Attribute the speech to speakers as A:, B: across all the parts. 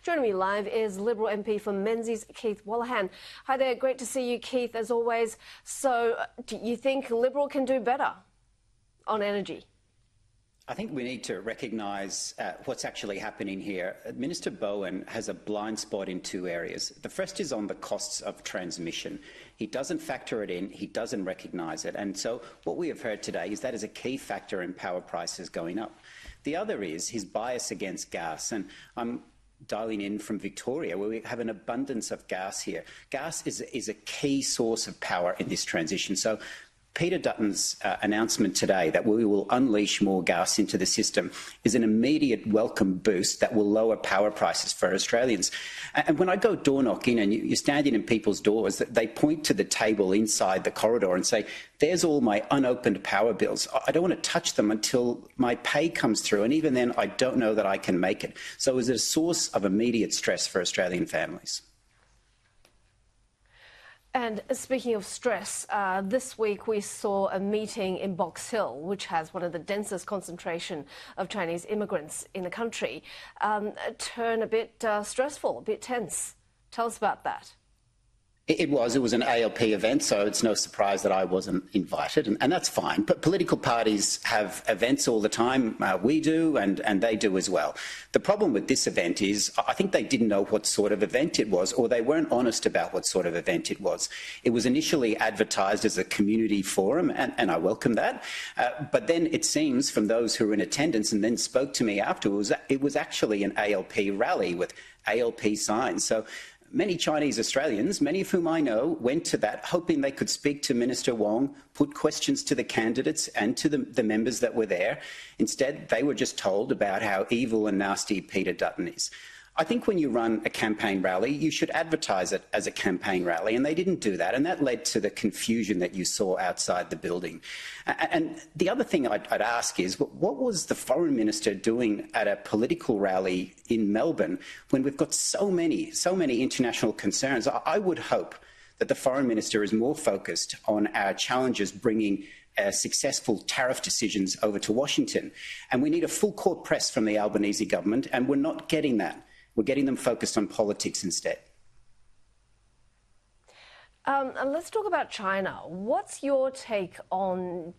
A: Joining me live is Liberal MP for Menzies, Keith Wallahan. Hi there, great to see you, Keith, as always. So, do you think Liberal can do better on energy?
B: I think we need to recognise what's actually happening here. Minister Bowen has a blind spot in two areas. The first is on the costs of transmission. He doesn't factor it in, he doesn't recognise it. And so what we have heard today is that is a key factor in power prices going up. The other is his bias against gas. And I'm dialing in from Victoria, where we have an abundance of gas here. Gas is a key source of power in this transition. So Peter Dutton's announcement today that we will unleash more gas into the system is an immediate welcome boost that will lower power prices for Australians. And when I go door knocking and you're standing in people's doors, they point to the table inside the corridor and say, there's all my unopened power bills. I don't want to touch them until my pay comes through. And even then, I don't know that I can make it. So is it a source of immediate stress for Australian families?
A: And speaking of stress, this week we saw a meeting in Box Hill, which has one of the densest concentration of Chinese immigrants in the country, turn a bit stressful, a bit tense. Tell us about that.
B: It was an ALP event, so it's no surprise that I wasn't invited, and that's fine. But political parties have events all the time. We do, and they do as well. The problem with this event is I think they didn't know what sort of event it was, or they weren't honest about what sort of event it was. It was initially advertised as a community forum, and I welcome that. But then it seems from those who were in attendance and then spoke to me afterwards, it was actually an ALP rally with ALP signs. So many Chinese Australians, many of whom I know, went to that hoping they could speak to Minister Wong, put questions to the candidates and to the members that were there. Instead, they were just told about how evil and nasty Peter Dutton is. I think when you run a campaign rally, you should advertise it as a campaign rally, and they didn't do that, and that led to the confusion that you saw outside the building. And the other thing I'd ask is, what was the Foreign Minister doing at a political rally in Melbourne when we've got so many international concerns? I would hope that the Foreign Minister is more focused on our challenges bringing successful tariff decisions over to Washington. And we need a full court press from the Albanese government, and we're not getting that. We're getting them focused on politics instead.
A: And let's talk about China. What's your take on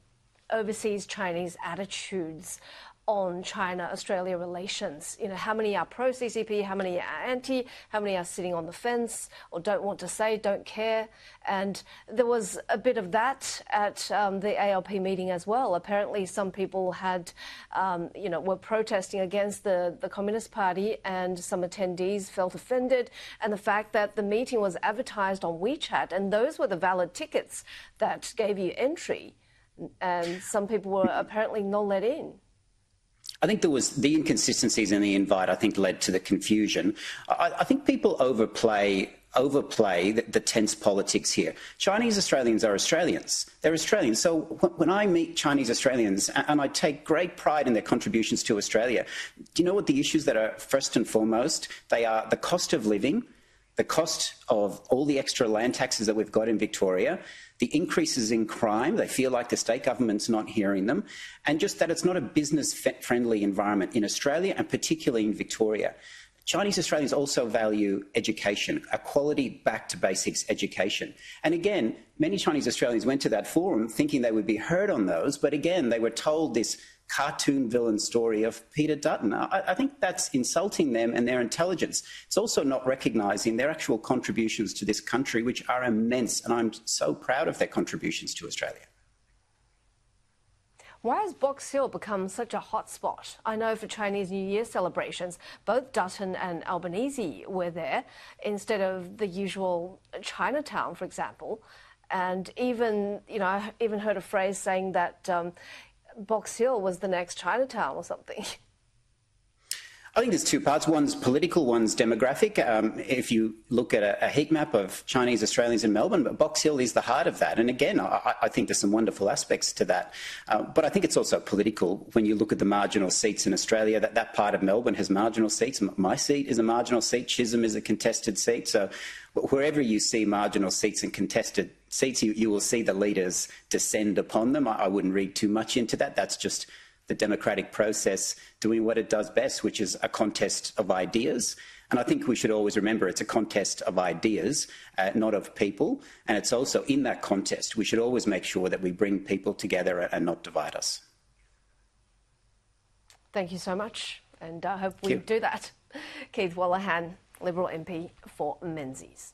A: overseas Chinese attitudes on China-Australia relations? You know, how many are pro-CCP, how many are anti, how many are sitting on the fence or don't want to say, don't care? And there was a bit of that at the ALP meeting as well. Apparently some people had, were protesting against the Communist Party, and some attendees felt offended. And the fact that the meeting was advertised on WeChat, and those were the valid tickets that gave you entry, and some people were apparently not let in.
B: I think there was the inconsistencies in the invite, I think, led to the confusion. I think people overplay the tense politics here. Chinese Australians are Australians. They're Australians. So when I meet Chinese Australians, and I take great pride in their contributions to Australia, do you know what the issues that are first and foremost? They are the cost of living, the cost of all the extra land taxes that we've got in Victoria, the increases in crime, they feel like the state government's not hearing them, and just that it's not a business-friendly environment in Australia and particularly in Victoria. Chinese Australians also value education, a quality back-to-basics education. And again, many Chinese Australians went to that forum thinking they would be heard on those, but again, they were told this cartoon villain story of Peter Dutton. I think that's insulting them and their intelligence. It's also not recognising their actual contributions to this country, which are immense, and I'm so proud of their contributions to Australia.
A: Why has Box Hill become such a hotspot? I know for Chinese New Year celebrations, both Dutton and Albanese were there instead of the usual Chinatown, for example. And even, I even heard a phrase saying that Box Hill was the next Chinatown or something.
B: I think there's two parts. One's political, one's demographic. If you look at a heat map of Chinese Australians in Melbourne, Box Hill is the heart of that. And again, I think there's some wonderful aspects to that. But I think it's also political. When you look at the marginal seats in Australia, that part of Melbourne has marginal seats. My seat is a marginal seat. Chisholm is a contested seat. So wherever you see marginal seats and contested seats, you will see the leaders descend upon them. I wouldn't read too much into that. That's just the democratic process doing what it does best, which is a contest of ideas. And I think we should always remember it's a contest of ideas, not of people. And it's also in that contest, we should always make sure that we bring people together and not divide us.
A: Thank you so much, and I hope we do that. Keith Wolahan, Liberal MP for Menzies.